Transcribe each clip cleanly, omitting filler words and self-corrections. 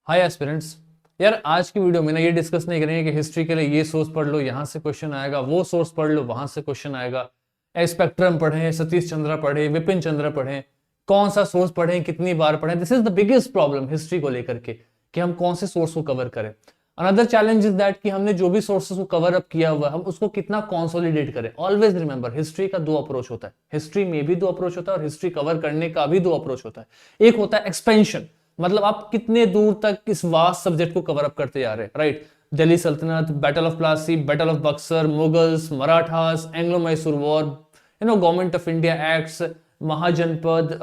हाय aspirants. यार आज की वीडियो में ना ये डिस्कस नहीं करेंगे कि हिस्ट्री के लिए ये सोर्स पढ़ लो, यहां से क्वेश्चन आएगा, वो सोर्स पढ़ लो, वहां से क्वेश्चन आएगा। स्पेक्ट्रम पढ़ें, सतीश चंद्रा पढ़े, विपिन चंद्रा पढ़ें, कौन सा सोर्स पढ़ें, कितनी बार पढ़ें। This is the biggest problem history को लेकर के कि हम कौन से सोर्स को कवर करें। अनदर चैलेंज इज दैट कि हमने जो भी सोर्सेस को कवर अप किया हुआ है हम उसको कितना कंसोलिडेट करें। ऑलवेज रिमेंबर, हिस्ट्री का दो अप्रोच होता है। हिस्ट्री में भी दो अप्रोच होता है और हिस्ट्री कवर करने का भी दो अप्रोच होता है। एक होता है एक्सपेंशन, मतलब आप कितने दूर तक इस वास्ट सब्जेक्ट को कवर अप करते जा रहे हैं, राइट। दिल्ली सल्तनत, battle of Plassey, battle of Buxar, Mughals, Marathas, Anglo Mysore war, government of India acts, Mahajanapada,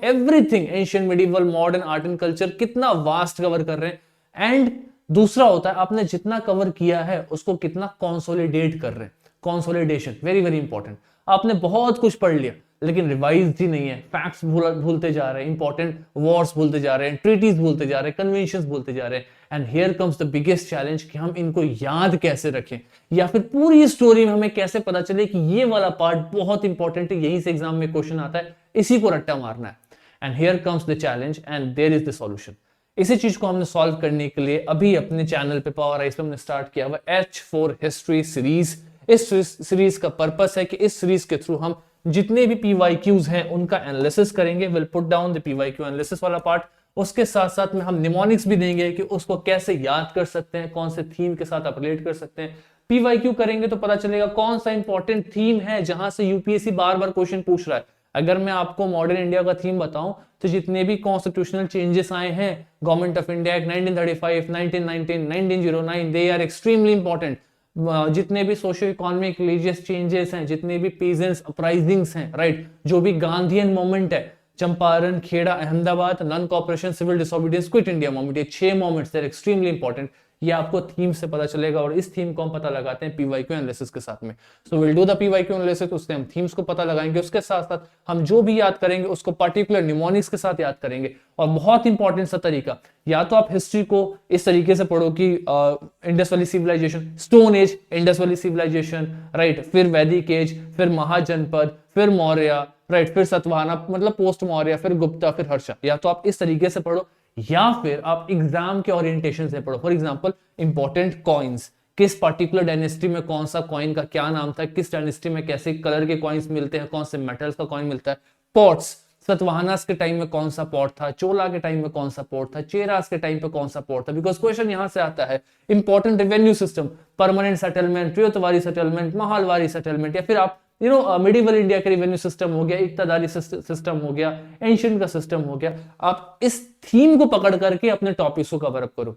everything, ancient, medieval, modern art and culture, कितना वास्ट कवर कर रहे हैं। एंड दूसरा होता है आपने जितना कवर किया है उसको कितना कंसोलिडेट कर रहे हैं। Consolidation very very important. आपने बहुत कुछ पढ़ लिया लेकिन रिवाइज ही नहीं है, फैक्ट्स भूलते जा रहे हैं, इंपॉर्टेंट वॉर्स भूलते जा रहे हैं, ट्रीटीज भूलते जा रहे हैं, कन्वेंशंस भूलते जा रहे हैं। And here comes the biggest challenge कि हम इनको याद कैसे रखें, या फिर पूरी स्टोरी में हमें कैसे पता चले कि ये वाला पार्ट बहुत इंपॉर्टेंट है, यहीं से एग्जाम में क्वेश्चन आता है, इसी को रट्टा मारना है। And here comes the challenge and there is the solution. इसी चीज को हमने सॉल्व करने के लिए अभी अपने चैनल पे पावर आइस पे हमने स्टार्ट किया हुआ H4 हिस्ट्री सीरीज। इस सीरीज का पर्पस है कि इस सीरीज के थ्रू हम जितने भी पीवाईक्यूज हैं उनका एनालिसिस करेंगे। Will put down the PYQ analysis वाला पार्ट। उसके साथ साथ में हम निमोनिक्स भी देंगे कि उसको कैसे याद कर सकते हैं, कौन से थीम के साथ आप रिलेट कर सकते हैं। पीवाईक्यू करेंगे तो पता चलेगा कौन सा इंपॉर्टेंट थीम है जहां से यूपीएससी बार बार क्वेश्चन पूछ रहा है। अगर मैं आपको मॉडर्न इंडिया का थीम बताऊं तो जितने भी कॉन्स्टिट्यूशनल चेंजेस आए हैं, government of India act 1935, 1919, 1909, they are extremely important. जितने भी सोशो इकोनॉमिक रिलीजियस चेंजेस हैं, जितने भी पीजेंट्स अपराइजिंग्स हैं, राइट, जो भी गांधीयन मूवमेंट है, Champaran, Kheda, Ahmedabad, non cooperation, civil disobedience, quit India movement, ये 6 मूवमेंट्स आर एक्सट्रीमली इंपॉर्टेंट। ये आपको थीम से पता चलेगा और इस थीम को हम पता लगाते हैं पीवाईक्यू एनालिसिस के साथ में। So will do the PYQ analysis, उससे हम थीम्स को पता लगाएंगे, उसके साथ साथ हम जो भी याद करेंगे उसको पर्टिकुलर निमोनिक्स के साथ याद करेंगे। और बहुत इंपॉर्टेंट सा तरीका, या तो आप हिस्ट्री को इस तरीके से पढ़ो कि Indus valley civilization, stone age, Indus valley civilization, right, फिर वैदिक एज, फिर महाजनपद, फिर मौर्य, राइट, फिर सतवाहना मतलब पोस्ट मौर्य, फिर गुप्ता, फिर हर्षा। या तो आप इस तरीके से पढ़ो या फिर आप एग्जाम के ओरिएंटेशन से पढ़ो। फॉर एग्जांपल इंपॉर्टेंट कॉइन्स, किस पर्टिकुलर डायनेस्टी में कौन सा कॉइन का क्या नाम था, किस डायनेस्टी में कैसे कलर के कॉइन्स मिलते हैं, कौन से मेटल्स का कॉइन मिलता है। पॉट्स, सतवाहनास के टाइम में कौन सा पॉट था, चोला के टाइम में कौन सा पॉट था, चेरास के टाइम पे कौन सा पॉट था, बिकॉज क्वेश्चन यहां से आता है। Important revenue system, permanent settlement, ryotwari settlement, mahalwari settlement, या फिर आप मिडिवल इंडिया का रेवेन्यू सिस्टम हो गया, इक्तादारी सिस्टम हो गया, एंशिएंट का सिस्टम हो गया। आप इस थीम को पकड़ करके अपने टॉपिक्स को कवर अप करो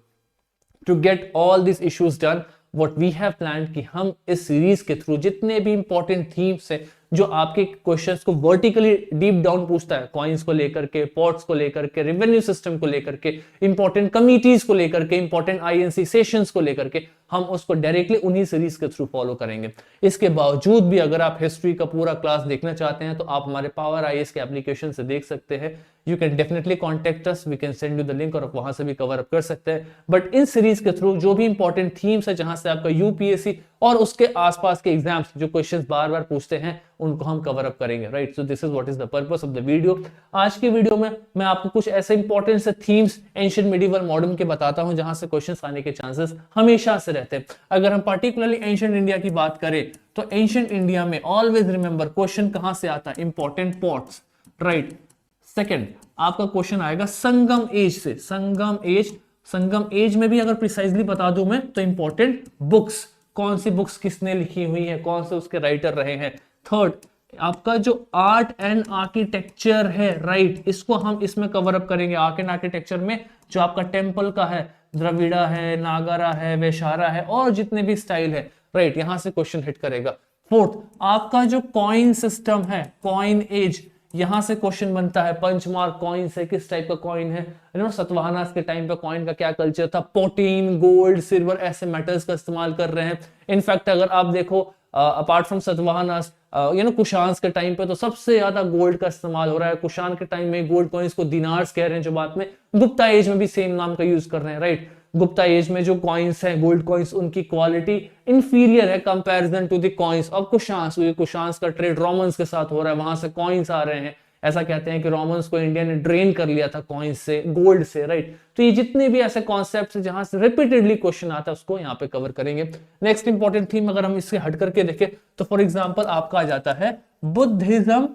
to get all this issues done. What we have planned कि हम इस सीरीज के थ्रू जितने भी इंपॉर्टेंट थीम्स है जो आपके क्वेश्चंस को वर्टिकली डीप डाउन पूछता है, कॉइन्स को लेकर के, पोर्ट्स को लेकर के, रेवेन्यू सिस्टम को लेकर के, इंपॉर्टेंट कमिटीज को लेकर के, इंपॉर्टेंट आईएनसी सेशंस को लेकर के, हम उसको डायरेक्टली उन्हीं सीरीज के थ्रू फॉलो करेंगे। इसके बावजूद भी अगर आप हिस्ट्री का पूरा क्लास देखना चाहते हैं तो आप हमारे पावर आईएएस के एप्लीकेशन से देख सकते हैं। You can definitely contact us, we can send you the link और आप वहां से भी कवर अप कर सकते हैं। बट इन सीरीज के थ्रू जो भी इंपॉर्टेंट थीम्स है जहां से आपका यूपीएससी और उसके आसपास के एग्जाम्स जो क्वेश्चंस बार बार पूछते हैं उनको हम कवर अप करेंगे, right. So this is what is the purpose of the video. आज की वीडियो में मैं आपको कुछ ऐसे इंपॉर्टेंट से थीम्स एंशिएंट, मिडिवल, मॉडर्न के बताता हूं जहां से क्वेश्चंस आने के चांसेस हमेशा से रहते हैं। अगर हम पर्टिकुलरली एंशिएंट इंडिया की बात करें तो एंशिएंट इंडिया में ऑलवेज रिमेंबर क्वेश्चन कहां से आता है, इंपॉर्टेंट पॉट्स, राइट। सेकंड आपका क्वेश्चन आएगा संगम एज से, संगम एज। संगम एज में भी अगर प्रिसाइजली बता दूं मैं तो इंपॉर्टेंट बुक्स, कौन सी बुक्स किसने लिखी हुई है, कौन से उसके राइटर रहे हैं। थर्ड आपका जो आर्ट एंड आर्किटेक्चर है, राइट, इसको हम इसमें कवर अप करेंगे। आर्ट एंड आर्किटेक्चर में जो आपका टेंपल का है, द्रविड़ा है, नागरा है, वैशारा है और जितने भी स्टाइल है, राइट, यहां से क्वेश्चन हिट करेगा। फोर्थ आपका जो कॉइन सिस्टम है, कॉइन एज, यहां से क्वेश्चन बनता है। पंचमार्क कॉइन से किस टाइप का कॉइन है, सतवाहनास के टाइम पे कॉइन का क्या कल्चर था, प्रोटीन, गोल्ड, सिल्वर ऐसे मेटल्स का इस्तेमाल कर रहे हैं। इनफैक्ट अगर आप देखो अपार्ट फ्रॉम सतवाहनास, कुशान्स के टाइम पे तो सबसे ज्यादा गोल्ड का इस्तेमाल हो रहा है। कुशान के टाइम में गोल्ड कॉइन्स को दिनार्स कह रहे हैं, जो बाद में गुप्ता एज में भी सेम नाम का यूज कर रहे हैं, राइट। गुप्ता एज में जो कॉइन्स हैं, गोल्ड कॉइन्स, उनकी क्वालिटी इंफीरियर है comparison to the coins of Kushans. Kushans का ट्रेड रोमन्स के साथ हो रहा है, वहां से कॉइन्स आ रहे हैं। ऐसा कहते हैं कि रोमन्स को इंडिया ने ड्रेन कर लिया था कॉइन से, गोल्ड से, राइट। तो ये जितने भी ऐसे कॉन्सेप्ट है जहां से रिपीटेडली क्वेश्चन आता है उसको यहाँ पे कवर करेंगे। नेक्स्ट इंपॉर्टेंट थीम अगर हम इससे हट करके देखें तो फॉर एग्जाम्पल आपका आ जाता है बुद्धिज्म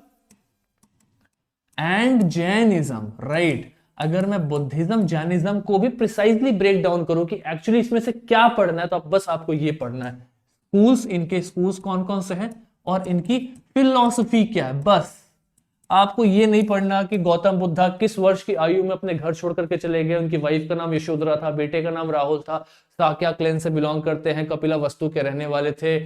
एंड जैनिज्म, राइट। अगर मैं बुद्धिज्म जैनिज्म को भी प्रिसाइजली ब्रेक डाउन करूं कि एक्चुअली इसमें से क्या पढ़ना है, तो अब बस आपको ये पढ़ना है स्कूल्स, इनके स्कूल्स कौन कौन से हैं और इनकी फिलॉसफी क्या है। बस आपको ये नहीं पढ़ना कि गौतम बुद्धा किस वर्ष की आयु में अपने घर छोड़ करके चले गए, उनकी वाइफ का नाम यशोधरा था, बेटे का नाम राहुल था, साक्या क्लैन से बिलोंग करते हैं, कपिला वस्तु के रहने वाले थे,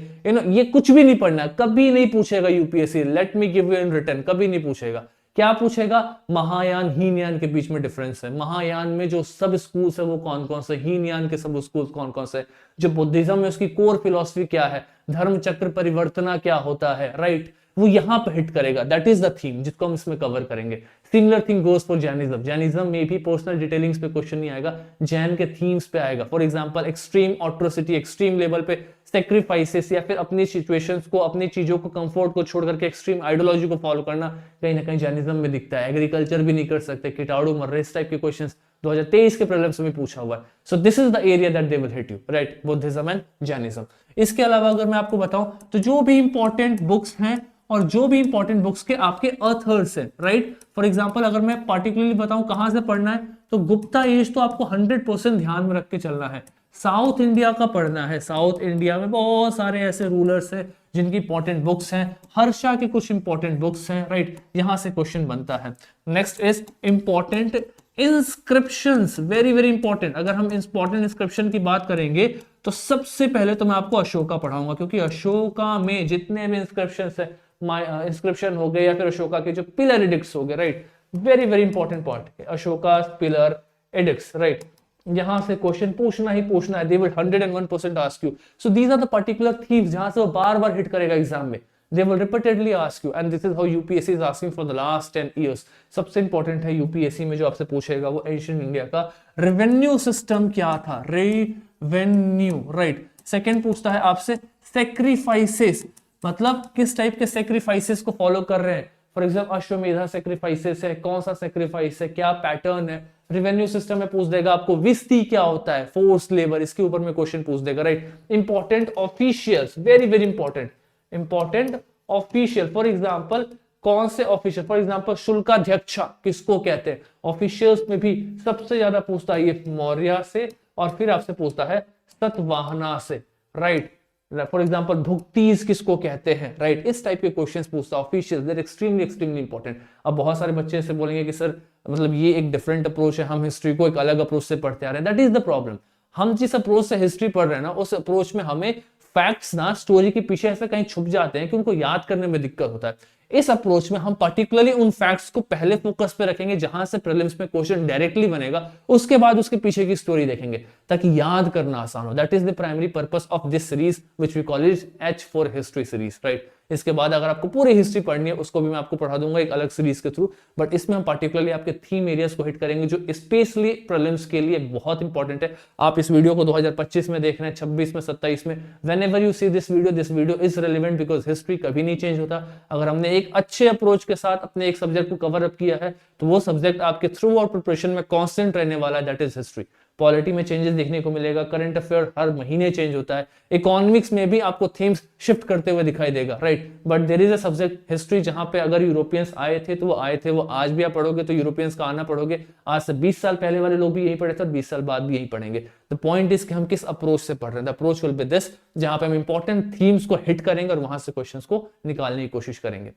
ये कुछ भी नहीं पढ़ना, कभी नहीं पूछेगा UPSC. Let me give you in return, कभी नहीं पूछेगा। क्या पूछेगा? महायान हीनयान के बीच में डिफरेंस है, महायान में जो सब स्कूल्स है वो कौन कौन से, हीनयान के सब स्कूल्स कौन कौन से, जो बुद्धिज्म है उसकी कोर फिलॉसफी क्या है, धर्म चक्र परिवर्तना क्या होता है, राइट। वो यहां पे हिट करेगा, दैट इज द थीम जिसको हम इसमें कवर करेंगे। Similar thing goes for Jainism, Jainism में भी पर्सनल डिटेलिंग्स पे क्वेश्चन नहीं आएगा, जैन के थीम्स पे आएगा। For example extreme atrocity, extreme level पे सेक्रीफाइसेस या फिर अपनी सिचुएशंस को, अपनी चीजों को, कंफर्ट को छोड़ करके एक्सट्रीम आइडियोलॉजी को फॉलो करना कहीं ना कहीं जैनिज्म में दिखता है। एग्रीकल्चर भी नहीं कर सकते, कीटाणु मर रहे, इस टाइप के क्वेश्चंस 2023 के प्रीलिम्स में पूछा हुआ है। So this is the area that they will hit you, right, Buddhism and Jainism. इसके अलावा अगर मैं आपको बताऊं तो जो भी इंपॉर्टेंट बुक्स हैं और जो भी इंपॉर्टेंट बुक्स के आपके ऑथर्स हैं, राइट। फॉर एग्जांपल अगर मैं पार्टिकुलरली बताऊं कहां से पढ़ना है तो गुप्ता एज तो आपको 100% ध्यान में रख के चलना है। साउथ इंडिया का पढ़ना है, साउथ इंडिया में बहुत सारे ऐसे रूलर्स हैं जिनकी इंपॉर्टेंट बुक्स हैं, हर्षा के कुछ इंपॉर्टेंट बुक्स हैं, राइट, यहां से क्वेश्चन बनता है। Next is important inscriptions, very very important. अगर हम इंपॉर्टेंट इंस्क्रिप्शन की बात करेंगे तो सबसे पहले तो मैं आपको अशोका पढ़ाऊंगा, क्योंकि अशोका में जितने भी इंस्क्रिप्शंस है, इंस्क्रिप्शन हो गए या फिर अशोका के जो पिलर एडिक्ट्स हो गए, right, very very important part, Ashoka pillar edicts, right. यहां से क्वेश्चन पूछना ही पूछना है, they will 101% ask you. So these are the particular themes जहां से वो बार बार हिट करेगा एग्जाम में, they will repeatedly ask you and this is how UPSC is asking for the last 10 years। सबसे इंपॉर्टेंट है यूपीएससी में जो आपसे पूछेगा वो एशियन इंडिया का रेवेन्यू सिस्टम क्या था, रेवेन्यू, राइट। सेकंड पूछता है आपसे सेक्रीफाइसेस, मतलब किस टाइप के सेक्रीफाइसेस को फॉलो कर रहे हैं। फॉर एग्जाम्पल अश्वमेधा सेक्रीफाइसेस है, कौन सा सेक्रीफाइस है, क्या पैटर्न है। रेवेन्यू सिस्टम में पूछ देगा आपको विस्ती क्या होता है, फोर्स लेबर, इसके ऊपर में क्वेश्चन पूछ देगा, right. Important officials, very very important, important official. For example कौन से ऑफिशियल, फॉर एग्जाम्पल शुल्काध्यक्ष किसको कहते हैं, ऑफिशियल्स में भी सबसे ज्यादा पूछता है ये मौर्य से, और फिर आपसे पूछता है सतवाहना से, राइट। फॉर एग्जाम्पल भुक्तीज किसको कहते हैं, राइट, इस टाइप के क्वेश्चंस पूछता है official, that extremely extremely important. अब बहुत सारे बच्चे से बोलेंगे कि सर मतलब ये एक डिफरेंट अप्रोच है, हम हिस्ट्री को एक अलग अप्रोच से पढ़ते आ रहे हैं। दैट इज द प्रॉब्लम, हम जिस अप्रोच से हिस्ट्री पढ़ रहे हैं ना उस अप्रोच में हमें फैक्ट्स ना स्टोरी के पीछे ऐसे कहीं छुप जाते हैं कि उनको याद करने में दिक्कत होता है। इस अप्रोच में हम पर्टिकुलरली उन फैक्ट्स को पहले फोकस पे रखेंगे जहां से प्रीलिम्स में क्वेश्चन डायरेक्टली बनेगा, उसके बाद उसके पीछे की स्टोरी देखेंगे ताकि याद करना आसान हो। That is the primary purpose of this series which we call it H for history series, right. इसके बाद अगर आपको पूरी हिस्ट्री पढ़नी है उसको भी मैं आपको पढ़ा दूंगा एक अलग सीरीज के थ्रू, बट इसमें हम पर्टिकुलरली आपके थीम एरियाज को हिट करेंगे जो स्पेशली प्रीलिम्स के लिए बहुत इंपॉर्टेंट है। आप इस वीडियो को 2025 में देख रहे हैं, 26 में, 27 में, whenever you see this video is relevant because history कभी नहीं चेंज होता। अगर हमने एक अच्छे अप्रोच के साथ अपने एक सब्जेक्ट को कवर अप किया है तो वो सब्जेक्ट आपके थ्रू आउट प्रिपरेशन में कांस्टेंट रहने वाला है, दैट इज हिस्ट्री। पॉलिटी में चेंजेस देखने को मिलेगा, करंट अफेयर हर महीने चेंज होता है, इकोनॉमिक्स में भी आपको थीम्स शिफ्ट करते हुए दिखाई देगा, right. But there is a subject history जहां पे अगर यूरोपियंस आए थे तो वो आए थे, वो आज भी आप पढ़ोगे तो यूरोपियंस का आना पढ़ोगे, आज से 20 साल पहले वाले लोग भी यही पढ़े थे और 20 साल बाद भी यही पढ़ेंगे। द पॉइंट इज कि हम किस अप्रोच से पढ़ रहे हैं, the approach will be this, जहां पे हम इंपॉर्टेंट थीम्स को हिट करेंगे और वहां से क्वेश्चंस को निकालने की कोशिश करेंगे।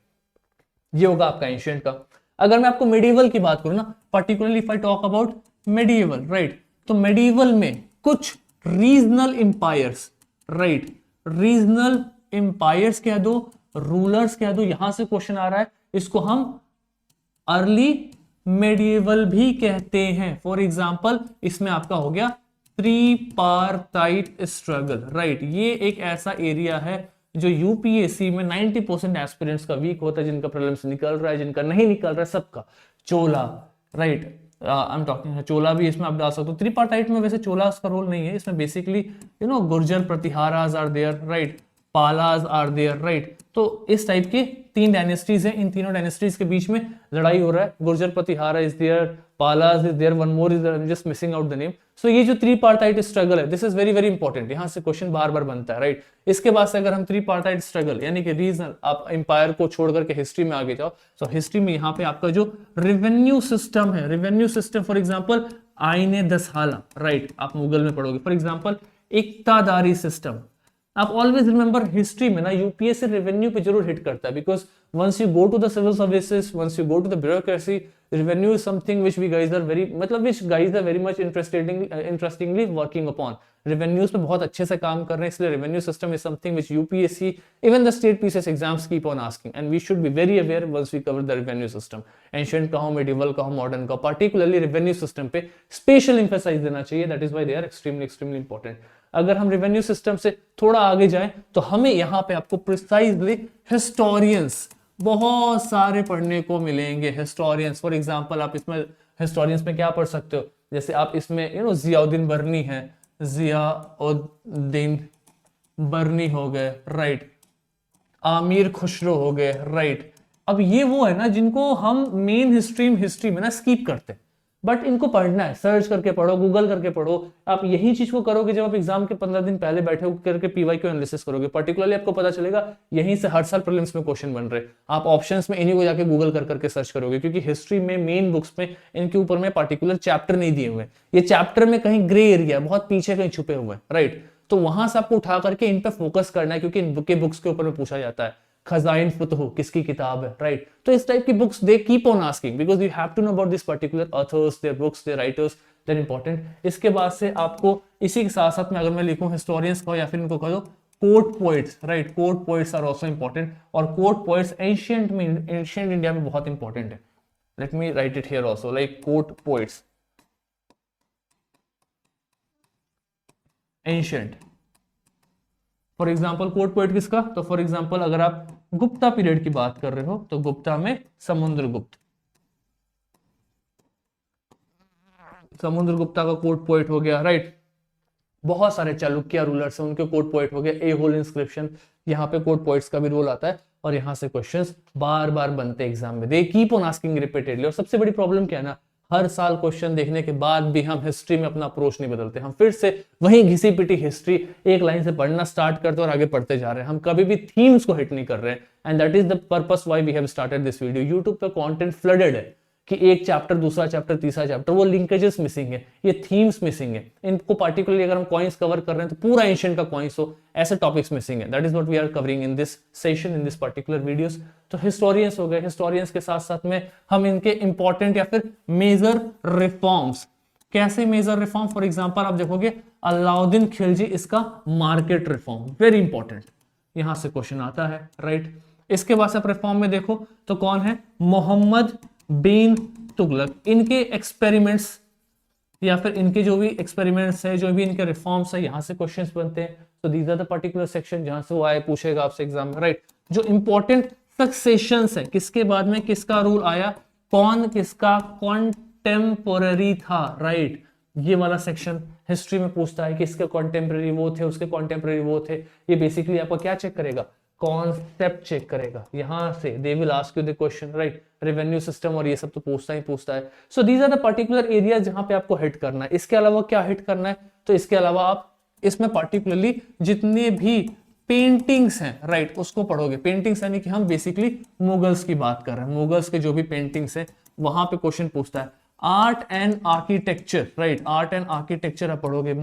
ये होगा आपका एंशिएंट का। अगर मैं आपको मेडिवल की बात करूं ना, particularly if I talk about medieval, right, तो मेडिवल में कुछ रीजनल इंपायर्स, राइट, रीजनल इंपायर्स कह दो, रूलर्स कह दो, यहां से क्वेश्चन आ रहा है, इसको हम अर्ली मेडिवल भी कहते हैं। फॉर एग्जांपल इसमें आपका हो गया ट्रीपार्टाइट स्ट्रगल, राइट। ये एक ऐसा एरिया है जो यूपीएससी में 90% एस्पिरेंट्स का वीक होता है, जिनका प्रीलिम्स निकल रहा है, जिनका नहीं निकल रहा है, सबका। चोला, राइट, आई एम टॉकिंग, चोला भी इसमें आप डाल सकते हो। त्रिपार्टाइट में वैसे चोला का रोल नहीं है इसमें, basically Gurjara Pratiharas are there, right. Palas are there, right. तो इस टाइप के 3 डायनेस्टीज हैं, इन तीनों डायनेस्टीज के बीच में लड़ाई हो रहा है। Gurjara Pratihara is there, Palas is there, one more is there, just missing out the name. So ये जो 3 पार्टाइट स्ट्रगल है, this is very very important, यहां से क्वेश्चन बार बार बनता है, राइट। इसके बाद से अगर हम 3 पार्टाइट स्ट्रगल यानी कि रीजनल, आप एम्पायर को छोड़ करके हिस्ट्री में आगे जाओ, तो हिस्ट्री में यहाँ पे आपका जो रेवेन्यू सिस्टम है, revenue system for example Aine Dahsala, right, आप मुगल में पढ़ोगे। फॉर एग्जाम्पल इक्तादारी सिस्टम, आप ऑलवेज रिमेंबर हिस्ट्री में ना यूपीएससी रेवेन्यू पे जरूर हिट करता है, because once you go to the civil services, once you go to the bureaucracy, revenue is something which we guys are very, मतलब which guys are very much interestingly working upon. Revenues पे बहुत अच्छे से काम कर रहे हैं, इसलिए revenue system is something which UPSC, even the state PCS exams keep on asking, and we should be very aware once we cover the revenue system. Ancient का हो, मेडिवल का हो, मॉडर्न का, पार्टिकुलरली रेवेन्यू सिस्टम पे special emphasis देना चाहिए, that is why they are extremely extremely important. अगर हम रेवेन्यू सिस्टम से थोड़ा आगे जाएं तो हमें यहां पे आपको प्रिसाइजली हिस्टोरियंस बहुत सारे पढ़ने को मिलेंगे। हिस्टोरियंस फॉर एग्जांपल, आप इसमें हिस्टोरियंस में क्या पढ़ सकते हो, जैसे आप इसमें जियाउद्दीन बर्नी है, जियाउद्दीन बर्नी हो गए, राइट, आमिर खुसरो हो गए, राइट। अब ये वो है ना जिनको हम मेन हिस्ट्री में ना स्किप करते हैं, बट इनको पढ़ना है, सर्च करके पढ़ो, गूगल करके पढ़ो। आप यही चीज को करोगे जब आप एग्जाम के 15 दिन पहले बैठे हो करके पीवाईक्यू एनालिसिस करोगे, पर्टिकुलरली आपको पता चलेगा यहीं से हर साल प्रीलिम्स में क्वेश्चन बन रहे। आप ऑप्शंस में इन्हीं को जाके गूगल कर करके सर्च करोगे, क्योंकि हिस्ट्री में मेन बुक्स में इनके ऊपर में पार्टिकुलर चैप्टर नहीं दिए हुए, ये चैप्टर में कहीं ग्रे एरिया बहुत पीछे कहीं छुपे हुए हैं, राइट। तो वहां से आपको उठा करके इन पे फोकस करना है, क्योंकि इन बुक्स के ऊपर में पूछा जाता है। खजाइन फुतह किसकी किताब है, राइट। तो इस टाइप की books they keep on asking, because you have to know about this particular authors, their books, their writers, they're important. इसके बाद से आपको इसी के साथ साथ में अगर मैं लिखूं हिस्टोरियंस को या फिर इनको कहो court poets, right, court poets are also important, और कोर्ट पोइट्स एंशिएंट इंडिया में बहुत इंपॉर्टेंट है। Let me write it here also, like court poets ancient. For example court poet किसका, तो फॉर एग्जाम्पल अगर आप गुप्ता पीरियड की बात कर रहे हो तो गुप्ता में समुद्रगुप्त, समुद्रगुप्ता का कोर्ट पोएट हो गया, राइट। बहुत सारे चालुक्य रूलर्स हैं, उनके कोर्ट पोएट हो गए। ए होल इंस्क्रिप्शन, यहाँ पे कोर्ट पोएट्स का भी रोल आता है, और यहाँ से क्वेश्चंस बार बार बनते हैं एग्जाम में, दे कीप ऑन आस्किंग रिपीटेडली। और सबसे बड़ी प्रॉब्लम क्या है ना, हर साल क्वेश्चन देखने के बाद भी हम हिस्ट्री में अपना अप्रोच नहीं बदलते, हम फिर से वही घिसी पिटी हिस्ट्री एक लाइन से पढ़ना स्टार्ट करते और आगे पढ़ते जा रहे हैं, हम कभी भी थीम्स को हिट नहीं कर रहे हैं। And that is the purpose why we have started this video. YouTube पे कंटेंट फ्लडेड है कि एक चैप्टर, दूसरा चैप्टर, तीसरा चैप्टर, वो लिंकेजेस मिसिंग है, ये थीम्स मिसिंग है। इनको पार्टिकुलरली अगर हम कॉइन्स कवर कर रहे हैं तो पूरा एंशिएंट का कॉइन्स हो, ऐसे टॉपिक्स मिसिंग है। That is what we are covering in this session, in this particular videos. तो हिस्टोरियंस हो गए, हिस्टोरियंस के साथ साथ में हम इनके इंपॉर्टेंट या फिर मेजर रिफॉर्म्स, कैसे मेजर रिफॉर्म, फॉर एग्जांपल आप देखोगे अलाउद्दीन खिलजी, इसका मार्केट रिफॉर्म वेरी इंपॉर्टेंट, यहां से क्वेश्चन आता है, राइट। इसके बाद आप रिफॉर्म में देखो तो कौन है, मोहम्मद बिन तुगलक, इनके एक्सपेरिमेंट्स या फिर इनके जो भी एक्सपेरिमेंट्स है, जो भी इनके रिफॉर्म्स है, यहां से क्वेश्चंस बनते हैं। तो these are the particular section जहां से वो आए, पूछेगा आपसे एग्जाम में, राइट। जो इंपॉर्टेंट सक्सेशंस है, किसके बाद में किसका रूल आया, कौन किसका कॉन्टेम्पोररी था, राइट। ये वाला सेक्शन हिस्ट्री में पूछता है कि इसके कॉन्टेम्पररी वो थे, उसके कॉन्टेम्पररी वो थे। ये बेसिकली आपको क्या चेक करेगा, कॉन्सेप्ट चेक करेगा। यहां से they will ask you the question, right. Revenue system और ये सब तो पूछता ही पूछता है। So these are the particular areas जहां पे आपको हिट करना है। इसके अलावा क्या हिट करना है, तो इसके अलावा आप इसमें पर्टिकुलरली जितने भी पेंटिंग्स हैं, राइट, उसको पढ़ोगे। पेंटिंग्स यानी कि हम बेसिकली मुगल्स की बात कर रहे हैं, मुगल्स के जो भी पेंटिंग्स है वहां पे क्वेश्चन पूछता है। Art and architecture, right, art and architecture आप पढ़ोगे।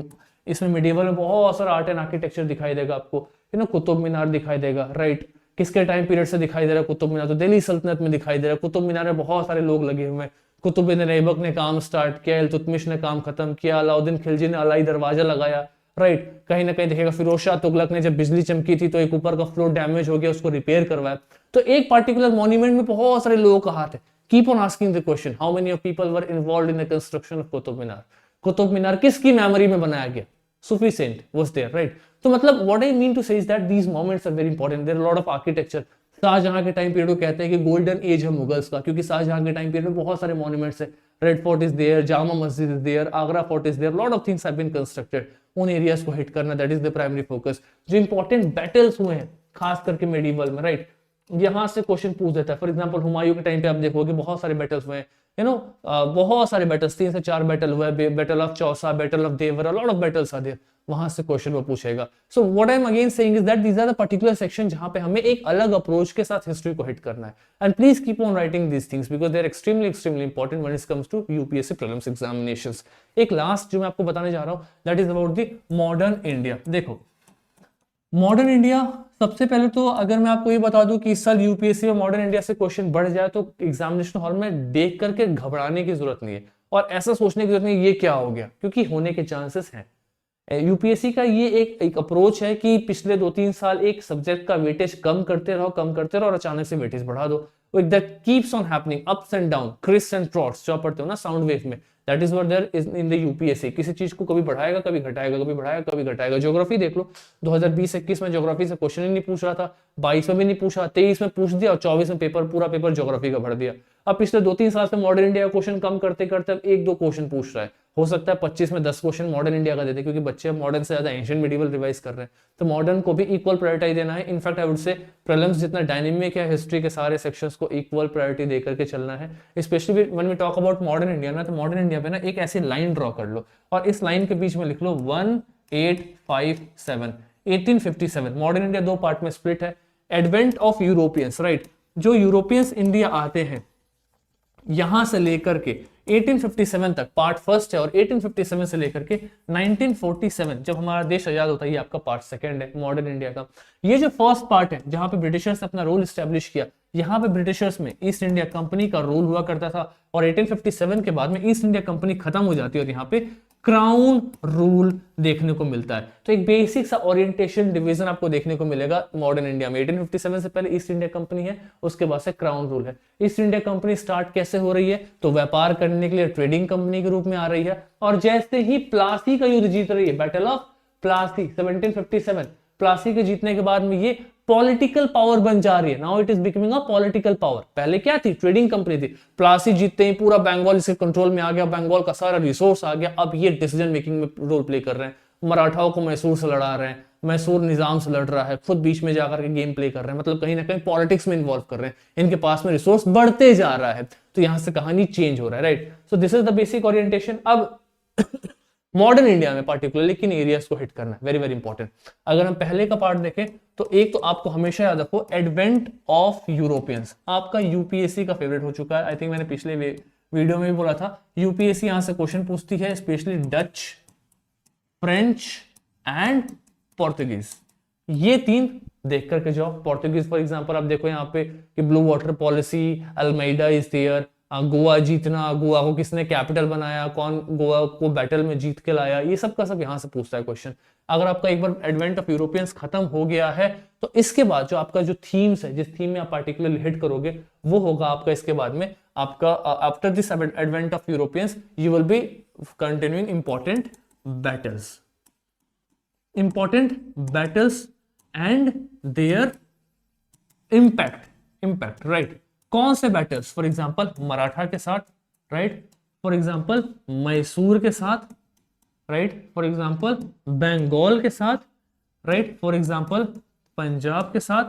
इसमें मिडिवल में बहुत सारा आर्ट एंड आर्किटेक्चर दिखाई देगा आपको, यू नो, कुतुब मीनार दिखाई देगा, राइट। किसके टाइम पीरियड से दिखाई दे रहा है कुतुब मीनार, तो दिल्ली सल्तनत में दिखाई दे रहा है। कुतुब मीनार में बहुत सारे लोग लगे हुए हैं। कुतुब बिन ऐबक ने काम स्टार्ट किया, इल्तुतमिश ने काम खत्म किया, अलाउद्दीन खिलजी ने अलाई दरवाजा लगाया, राइट। कहीं ना कहीं देखिएगा फिरोज शाह तुगलक ने जब बिजली चमकी थी तो एक ऊपर का फ्लोर डैमेज हो गया, उसको रिपेयर करवाया। तो एक पार्टिकुलर मॉन्यूमेंट में बहुत सारे लोगों का हाथ है। Keep on asking the question, how many of people were involved in the construction of Qutub Minar. Qutub Minar किसकी मेमोरी में बनाया गया, Sufi saint was there, right? तो मतलब what I mean to say is that these moments are very important. There are a lot of architecture. Shahjahan के time period को कहते हैं कि गोल्डन एज है मुगल्स का, क्योंकि शाहजहां के टाइम पीरियड में बहुत सारे मॉन्यूमेंट्स है। Red fort is there, Jama Masjid is there, Agra fort is there, lot of things have been constructed. उन एरियाज को हिट करना, that is the primary focus. जो इंपॉर्टेंट बैटल्स हुए हैं खास करके मेडिवल में, राइट, यहां से क्वेश्चन पूछ देता है। फॉर एग्जांपल हुमायूं के टाइम पे आप देखोगे बहुत सारे बैटल्स हुए हैं, बहुत सारे बैटल्स, 3 से 4 बैटल हुआ है, battle of Chausa, battle of Deora, lot of battles are there, वहां से क्वेश्चन वो पूछेगा। So what I am again saying is that these are the particular section जहां पे हमें एक अलग अप्रोच के साथ हिस्ट्री को हिट करना है। And please keep on writing these things because they are extremely important when it comes to UPSC prelims examinations. एक लास्ट जो मैं आपको बताने जा रहा हूं that is about the modern India. देखो मॉडर्न इंडिया, सबसे पहले तो अगर मैं आपको ये बता दूं कि इस साल यूपीएससी में मॉडर्न इंडिया से क्वेश्चन बढ़ जाए तो एग्जामिनेशन हॉल में देख करके घबराने की जरूरत नहीं है और ऐसा सोचने की जरूरत नहीं है ये क्या हो गया, क्योंकि होने के चांसेस हैं। यूपीएससी का ये एक अप्रोच है कि पिछले 2-3 साल एक सब्जेक्ट का वेटेज कम करते रहो और अचानक से वेटेज बढ़ा दो। That keeps on happening, ups and down, crests and troughs जो आप पढ़ते हो ना साउंड वेव में, that is what there is in the UPSC. किसी चीज को कभी बढ़ाएगा कभी घटाएगा, कभी बढ़ाएगा कभी घटाएगा। ज्योग्राफी देख लो, 2020-21 में ज्योग्राफी से क्वेश्चन ही नहीं पूछ रहा था, 22 में भी नहीं पूछा, 23 में पूछ दिया और 24 में पूरा पेपर ज्योग्राफी का भर दिया। अब पिछले 2-3 साल से मॉडर्न इंडिया का क्वेश्चन कम करते करते अब 1-2 क्वेश्चन पूछ रहा है। हो सकता है 25 में 10 क्वेश्चन मॉडर्न इंडिया का देते, क्योंकि बच्चे मॉडर्न से ज्यादा एंशिएंट मेडिवल रिवाइज कर रहे हैं, तो मॉडर्न को भी इक्वल प्रायोरिटी देना है। In fact I would say prelims जितना डायनेमिक है, हिस्ट्री के सारे सेक्शंस को इक्वल प्रायोरिटी देकर के चलना है। Specially when we talk about modern India ना, तो मॉडर्न इंडिया पे ना एक ऐसी लाइन ड्रॉ कर लो और इस लाइन के बीच में लिख लो 1857, 1857। मॉडर्न इंडिया 2 पार्ट में स्प्लिट है। एडवेंट ऑफ यूरोपियंस, राइट, जो यूरोपियंस इंडिया आते हैं यहां से लेकर के 1857 तक पार्ट फर्स्ट है, और 1857 से लेकर के 1947 जब हमारा देश आजाद होता है, ये आपका पार्ट सेकंड है मॉडर्न इंडिया का। ये जो फर्स्ट पार्ट है जहां पे ब्रिटिशर्स ने अपना रोल एस्टेब्लिश किया, यहाँ पे ब्रिटिशर्स में ईस्ट इंडिया कंपनी का रोल हुआ करता था, और 1857 के बाद में ईस्ट इंडिया कंपनी खत्म हो जाती है और यहाँ पे क्राउन रूल देखने को मिलता है। तो एक बेसिक सा ओरिएंटेशन डिवीजन आपको देखने को मिलेगा मॉडर्न इंडिया में। 1857 से पहले ईस्ट इंडिया कंपनी है, उसके बाद से क्राउन रूल है। ईस्ट इंडिया कंपनी स्टार्ट कैसे हो रही है, तो व्यापार करने के लिए ट्रेडिंग कंपनी के रूप में आ रही है, और जैसे ही प्लासी का युद्ध जीत रही है, बैटल ऑफ प्लासी 1757, प्लासी के जीतने के बाद में ये पॉलिटिकल पावर बन जा रही है। Now it is becoming a political power. पहले क्या थी, ट्रेडिंग कंपनी थी। प्लासी जीतते ही पूरा बंगाल इसके कंट्रोल में आ गया, बंगाल का सारा रिसोर्स आ गया। अब ये डिसीजन मेकिंग में रोल प्ले कर रहे हैं, मराठाओं को मैसूर से लड़ा रहे हैं, मैसूर निजाम से लड़ रहा है, खुद बीच में जाकर के गेम प्ले कर रहे हैं, मतलब कहीं ना कहीं पॉलिटिक्स में इन्वॉल्व कर रहे हैं। इनके पास में रिसोर्स बढ़ते जा रहा है, तो यहां से कहानी चेंज हो रहा है, right. So this is the basic orientation. अब मॉडर्न इंडिया में पार्टिकुलरली किन एरियाज को हिट करना है, वेरी वेरी इंपॉर्टेंट। अगर हम पहले का पार्ट देखें तो एक तो आपको हमेशा याद रखो, एडवेंट ऑफ यूरोपियंस आपका यूपीएससी का फेवरेट हो चुका है। आई थिंक मैंने पिछले वीडियो में भी बोला था, यूपीएससी यहां से क्वेश्चन पूछती है specially Dutch, French and Portuguese. ये 3 देख करके जाओ। पोर्तुगीज फॉर एग्जांपल आप देखो यहाँ पे कि blue water policy, Almeida is there, Goa जीतना, गोवा को किसने कैपिटल बनाया, कौन गोवा को बैटल में जीत के लाया, ये सब का सब यहां से पूछता है क्वेश्चन। अगर आपका एक बार एडवेंट ऑफ यूरोपियंस खत्म हो गया है तो इसके बाद जो आपका जो थीम्स है, जिस थीम में आप पार्टिकुलरली हिट करोगे वो होगा आपका इसके बाद में आपका after this advent of Europeans you will be continuing important battles and there impact, right. कौन से बैटल्स, फॉर एग्जांपल मराठा के साथ, राइट, फॉर एग्जांपल मैसूर के साथ, राइट, फॉर एग्जांपल बंगाल के साथ, राइट, फॉर एग्जांपल पंजाब के साथ।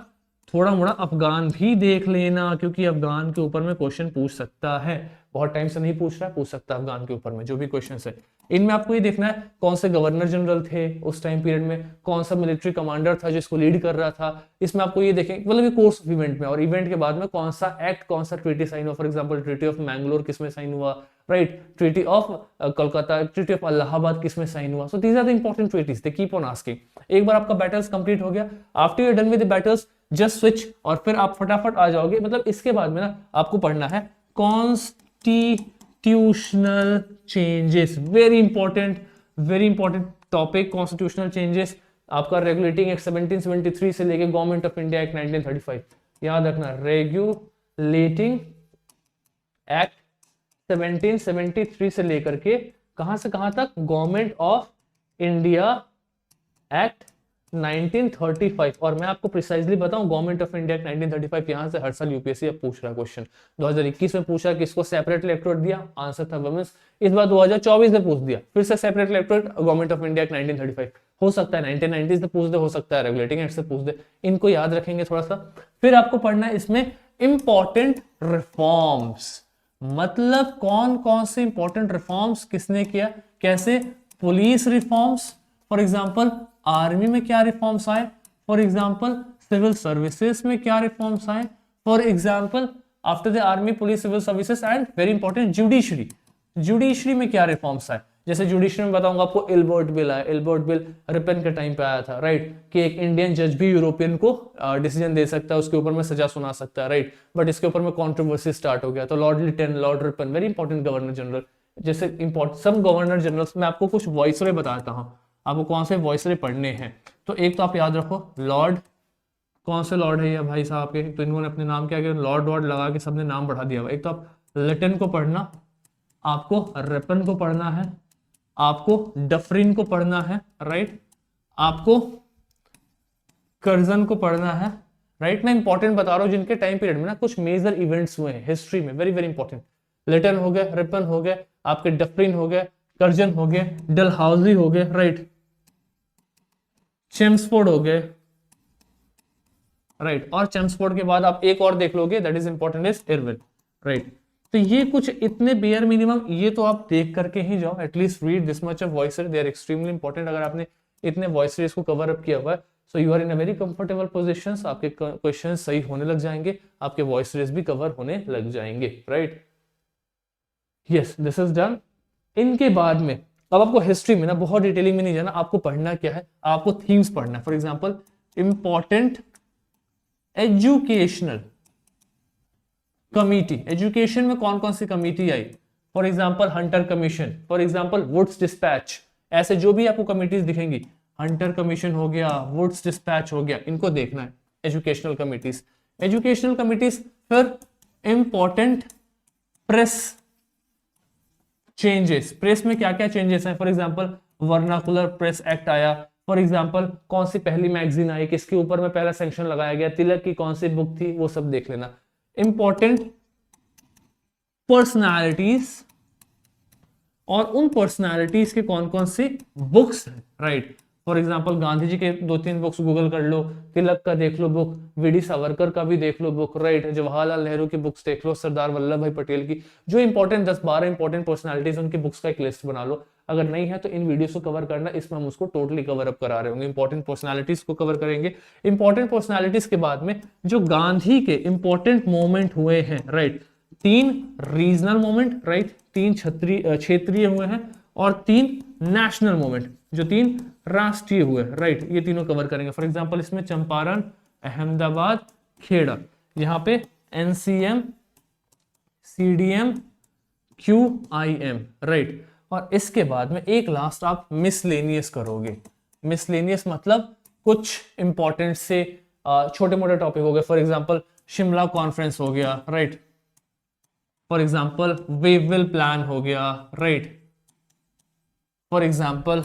थोड़ा मोड़ा अफगान भी देख लेना, क्योंकि अफगान के ऊपर में क्वेश्चन पूछ सकता है, बहुत टाइम से नहीं पूछ रहा है, पूछ सकता है अफगान के ऊपर में जो भी क्वेश्चन है। इनमें आपको ये देखना है कौन से गवर्नर जनरल थे उस टाइम पीरियड में, कौन सा मिलिट्री कमांडर था जो इसको लीड कर रहा था। इसमें आपको ये देखें, मतलब ये कोर्स ऑफ इवेंट में, और इवेंट के बाद में कौन सा एक्ट, कौन सा ट्रीटी साइन हुआ। For example treaty of Mangalore किसमें साइन हुआ, right, treaty of Kolkata, treaty of Allahabad किसमें साइन हुआ। So these are the important treaties, they keep on asking. एक बार आपका बैटल्स कंप्लीट हो गया, after you done with the battles just switch, और फिर आप फटाफट आ जाओगे। मतलब इसके बाद में ना आपको पढ़ना है constitutional changes, very important topic. Constitutional changes आपका रेगुलेटिंग एक्ट 1773 से लेके गवर्नमेंट ऑफ इंडिया एक्ट 1935, याद रखना, रेगुलेटिंग एक्ट 1773 से लेकर के कहां से कहां तक, गवर्नमेंट ऑफ इंडिया एक्ट 1935, और मैं आपको प्रिसाइजली बताऊं, गवर्नमेंट ऑफ इंडिया 1935, यहां से हर साल यूपीएससी अब पूछ रहा क्वेश्चन। 2021 में पूछा किसको सेपरेट इलेक्टोरेट दिया, आंसर था वुमेन्स। इस बार 2024 में पूछ दिया फिर से separate electorate, government of India 1935। हो सकता है 1990 से पूछ दे, हो सकता है रेगुलेटिंग एक्ट से पूछ दे, इनको याद रखेंगे थोड़ा सा। फिर आपको पढ़ना है इसमें इंपॉर्टेंट रिफॉर्म्स, मतलब कौन कौन से इंपॉर्टेंट रिफॉर्म्स किसने किया, कैसे। Police reforms, for example army में क्या रिफॉर्म्स आए, फॉर एग्जांपल सिविल सर्विसेज में क्या रिफॉर्म्स आए, for example after the army police civil services, and very important judiciary, judiciary में क्या रिफॉर्म्स आए। जैसे जुडिशरी में बताऊंगा आपको, इल्बर्ट बिल आया, इल्बर्ट बिल रिपन के टाइम पे आया था, राइट, कि एक इंडियन जज भी यूरोपियन को डिसीजन दे सकता है, उसके ऊपर में सजा सुना सकता है, राइट, बट इसके ऊपर में कंट्रोवर्सी स्टार्ट हो गया, तो lord Lytton, lord Ripon, very important governor general. जैसे इंपॉर्टेंट सब गवर्नर जनरल्स में आपको कुछ वॉइसरे बताता हूं, आपको कौन से वॉइसरे पढ़ने हैं। तो एक तो आप याद रखो लॉर्ड, कौन से लॉर्ड है ये भाई साहब के, तो इन्होंने अपने नाम क्या किया, लॉर्ड वॉर्ड लगा के सबने नाम बढ़ा दिया हुआ। एक तो आप लिटन को पढ़ना, आपको रिपन को पढ़ना है, आपको डफरिन को पढ़ना है, राइट, आपको कर्जन को पढ़ना है, राइट। मैं इंपॉर्टेंट बता रहा हूं जिनके टाइम पीरियड में ना कुछ मेजर इवेंट्स हुए हैं हिस्ट्री में, वेरी वेरी इंपॉर्टेंट। लिटन हो गए, रिपन हो गए, आपके डफरिन हो गए, कर्जन हो गए, डलहाउजी हो गए, राइट, चेम्सफोर्ड हो गए, राइट, और चेम्सफोर्ड के बाद आप एक और देख लोगे, that is important, is Irwin, right. तो ये कुछ इतने बेयर मिनिमम, ये तो आप देख करके ही जाओ, at least read this much of voice, they are extremely important. अगर आपने इतने वॉइस को कवर अप किया हुआ है, so you are in a very comfortable position, आपके क्वेश्चन सही होने लग जाएंगे, आपके वॉइस रेस भी कवर होने लग जाएंगे, right. Yes, this is done. इनके बाद में अब आपको हिस्ट्री में ना बहुत डिटेलिंग में नहीं जाना, आपको पढ़ना क्या है, आपको थीम्स पढ़ना है। For example important educational committee, education में कौन कौन सी कमिटी आई, for example Hunter commission, for example Wood's dispatch, ऐसे जो भी आपको कमिटीज दिखेंगी, हंटर कमीशन हो गया, वुड्स डिस्पैच हो गया, इनको देखना है, एजुकेशनल कमिटीज। एजुकेशनल कमिटीज, फिर इंपॉर्टेंट प्रेस चेंजेस, प्रेस में क्या क्या चेंजेस हैं, for example vernacular press act आया, फॉर एग्जाम्पल कौन सी पहली मैगजीन आई, किसके ऊपर में पहला सैंक्शन लगाया गया, तिलक की कौन सी बुक थी, वो सब देख लेना। इंपॉर्टेंट पर्सनालिटीज, और उन पर्सनालिटीज के कौन कौन सी बुक्स हैं, right. For example Gandhi ji के 2-3 बुक्स गूगल कर लो, तिलक का देख लो बुक, वीडी सावरकर का भी देख लो बुक, राइट, जवाहरलाल नेहरू की बुक्स देख लो, सरदार वल्लभ भाई पटेल की, जो इंपॉर्टेंट 10-12 इंपॉर्टेंट पर्सनालिटीज उनकी बुक्स का एक लिस्ट बना लो। अगर नहीं है तो इन वीडियोस को कवर करना, इसमें हम उसको टोटली कवर अप करा रहे होंगे, इंपॉर्टेंट पर्सनालिटीज को कवर करेंगे। इंपॉर्टेंट पर्सनालिटीज के बाद में जो गांधी के इंपॉर्टेंट मोमेंट हुए हैं, राइट, 3 रीजनल मोमेंट, राइट, 3 क्षेत्रीय हुए हैं, और 3 नेशनल मोमेंट, जो 3 राष्ट्रीय हुए, राइट, ये तीनों कवर करेंगे। फॉर एग्जांपल इसमें चंपारण, अहमदाबाद, खेड़ा, यहाँ पे एनसीएम, सीडीएम, क्यूआईएम, राइट। और इसके बाद में एक लास्ट आप मिसलेनियस करोगे। मिसलेनियस मतलब कुछ इंपॉर्टेंट से छोटे मोटे टॉपिक हो गए, फॉर एग्जांपल शिमला कॉन्फ्रेंस हो गया, right, for example Wavell plan हो गया, right, for example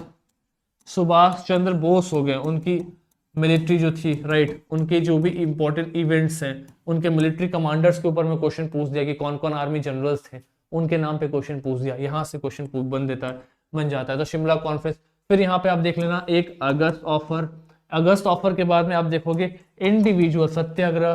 Subhash Chandra Bose हो गए, उनकी मिलिट्री जो थी, राइट, उनके जो भी इंपॉर्टेंट इवेंट्स हैं, उनके मिलिट्री कमांडर्स के ऊपर में क्वेश्चन पूछ दिया कि कौन कौन आर्मी जनरल्स थे, उनके नाम पे क्वेश्चन पूछ दिया, यहां से क्वेश्चन बन जाता है। तो शिमला कॉन्फ्रेंस, फिर यहाँ पे आप देख लेना एक अगस्त ऑफर, अगस्त ऑफर के बाद में आप देखोगे इंडिविजुअल सत्याग्रह,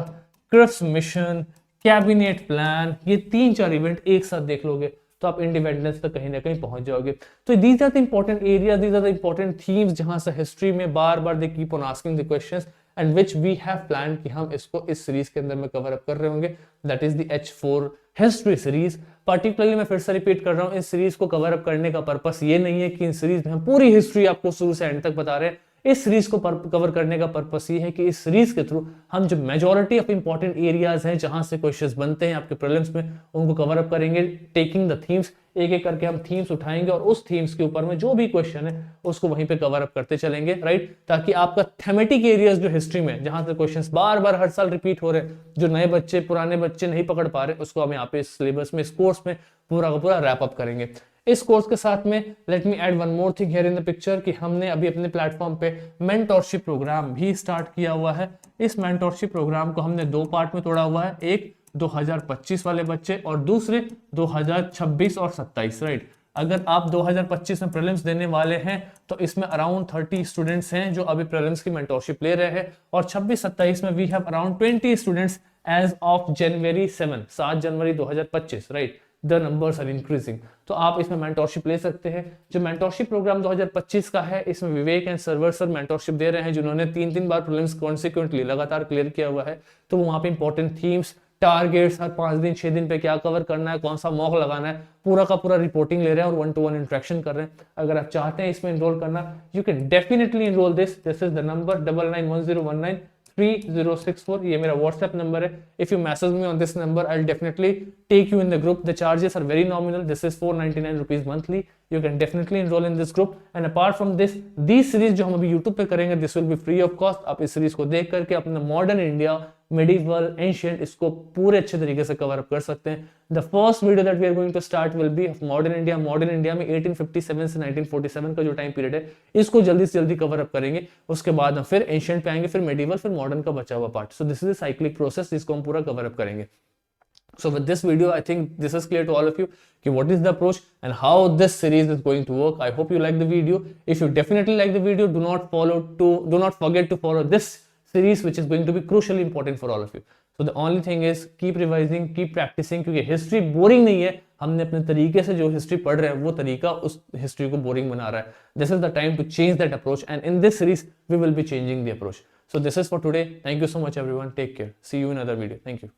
क्रिप्स मिशन, कैबिनेट प्लान, ये 3-4 इवेंट एक साथ देख लोगे तो आप इंडिपेंडेंस तक कहीं ना कहीं पहुंच जाओगे। तो these are the important areas, these are the important themes जहां से हिस्ट्री में बार बार they keep on asking the questions and which we have plan कि हम इसको इस सीरीज के अंदर में कवर अप कर रहे होंगे, that is the H4 history series. Particularly मैं फिर से रिपीट कर रहा हूं, इस सीरीज को कवर अप करने का पर्पस ये नहीं है कि इस सीरीज में हम पूरी हिस्ट्री आपको शुरू से एंड तक बता रहे हैं। इस सीरीज को कवर करने का पर्पस ये है कि इस सीरीज के थ्रू हम जो मेजॉरिटी ऑफ इंपॉर्टेंट एरियाज हैं जहां से क्वेश्चंस बनते हैं आपके प्रीलिम्स में, उनको कवर अप करेंगे, टेकिंग द थीम्स, एक एक करके हम थीम्स उठाएंगे और उस थीम्स के ऊपर में जो भी क्वेश्चन है उसको वहीं पे कवर अप करते चलेंगे, राइट, ताकि आपका थेमेटिक एरियाज जो हिस्ट्री में जहां से क्वेश्चंस बार बार हर साल रिपीट हो रहे हैं, जो नए बच्चे पुराने बच्चे नहीं पकड़ पा रहे, उसको हम यहाँ पे इस सिलेबस में, इस कोर्स में पूरा का पूरा रैप अप करेंगे। इस कोर्स के साथ में let me add one more thing here in the picture कि हमने अभी अपने प्लेटफॉर्म पे मेंटोरशिप प्रोग्राम भी स्टार्ट किया हुआ है। इस मेंटोरशिप प्रोग्राम को हमने 2 पार्ट में तोड़ा हुआ है, एक 2025 वाले बच्चे और दूसरे 2026 और 27, राइट। अगर आप 2025 में प्रीलिम्स देने वाले हैं तो इसमें अराउंड 30 स्टूडेंट्स हैं जो अभी प्रीलिम्स की मेंटोरशिप ले रहे हैं, और 26-27 में we have around 20 students as of January 7 January 2025, right. The numbers are increasing. तो आप इसमें मेंटोरशिप ले सकते हैं। जो मेंटोरशिप प्रोग्राम 2025 का है, इसमें विवेक एंड सर्वर सर मेंटोरशिप दे रहे हैं, जिन्होंने 3 बार प्रीलिम्स कॉन्सिक्वेंटली लगातार क्लियर किया हुआ है। तो वहां पे इंपॉर्टेंट थीम्स, टारगेट्स, हर 5 दिन 6 दिन पे क्या कवर करना है, कौन सा मॉक लगाना है, पूरा का पूरा रिपोर्टिंग ले रहे हैं और 1-to-1 इंटरेक्शन कर रहे हैं। अगर आप चाहते हैं इसमें एनरोल करना, you can definitely enroll this is the number 9910193064। ये मेरा व्हाट्सएप नंबर है। If you message me on this number, I will definitely take you in the group. The charges are very nominal, this is 499 rupees monthly. You can definitely enroll in this group, and apart from this, these series जो हम अभी YouTube पे करेंगे, this will be free of cost। आप इस series को देख करके अपना मॉडर्न इंडिया, medieval, ancient, इसको पूरे अच्छे तरीके से कवर अप कर सकते हैं। The first video that we are going to start will be of modern India। Modern India में 1857 से 1947 का जो टाइम पीरियड है, इसको जल्दी से जल्दी कवर अप करेंगे। उसके बाद हम फिर एंशिएंट पे आएंगे, फिर मेडिवल, फिर मॉडर्न का बचा हुआ part. So this is a cyclic process जिसको हम पूरा कवर अप करेंगे। So with this video, I think this is clear to all of you कि what is the approach and how this series is going to work. I hope you like the video. If you definitely like the video, do not forget to follow this series, which is going to be crucially important for all of you. So the only thing is keep revising, keep practicing, क्योंकि history boring नहीं है। हमने अपने तरीके से जो history पढ़ रहे हैं, वो तरीका उस history को boring बना रहा है। This is the time to change that approach, and in this series we will be changing the approach. So this is for today. Thank you so much everyone. Take care. See you in another video. Thank you.